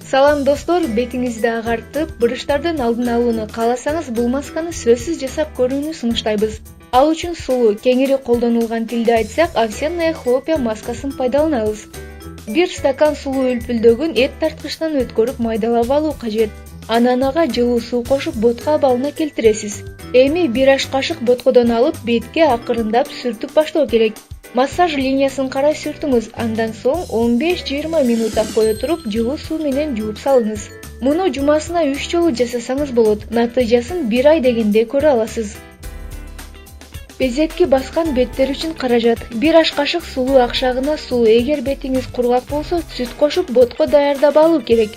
Салам достор, бетиңизди агартып, бырыштардын алдын алууну кааласаңыз, бул масканы сөзсүз жасап көрүүнү сунуштайбыз. Ал үчүн сулу, кеңири колдонулган тилде айтсак, овсяная хлопья маскасын пайдаланабыз. 1 стакан сулуу үлпүлдөгүн эт тарткычтан өткөрүп майдалап алуу кажет. Анан ага жылуу суу кошуп ботко абалына келтиресиз. Эми 1 аш кашык боткодон алып, бетке акырындап сүртүп баштоо керек. Массаж линиясын карай сүртүңүз, андан соң 15-20 минут кое туруп, жылуу суу менен жууп салыңыз. Муну жумасына 3 жолу жасасаңыз болот. Натыйжасын 1 ай дегенде көрө аласыз. Безетки баскан беттер үчүн каражат. 1 аш кашык сулуу акшагына суу, эгер бетиңиз кургак болсо, сүт кошуп ботко даярдап алуу керек.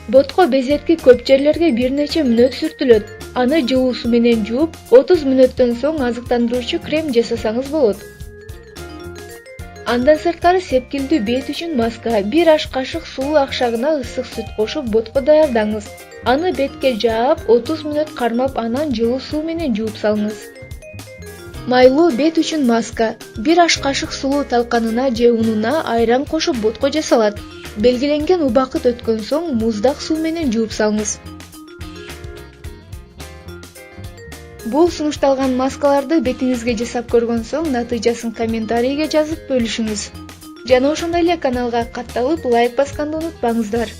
Ботко безетки көп жерлерге бир нече мүнөт сүртүлөт. Аны жылуу суу менен жууп, 30 мүнөттөн соң азыктандыруучу крем жасасаңыз болот. Андан сырткары сепкилдүү бет үчүн маска. 1 аш кашык сулуу акшагына ысык сүт кошуп ботко даярдаңыз. Аны бетке жаап, 30 мүнөт кармап, анан жылуу суу менен жууп салыңыз. Майлуу бет үчүн маска. 1 аш кашык сулуу талканына же унуна айран кошуп ботко жасалат. Белгиленген убакыт өткөн соң муздак суу менен жууп салыңыз. Бул сунушталган маскаларды бетиңизге жасап көргөн соң натыйжасын комментарийге жазып бөлүшүңүз. Жана ошондой эле каналга катталып лайк басканды унутпаңыздар.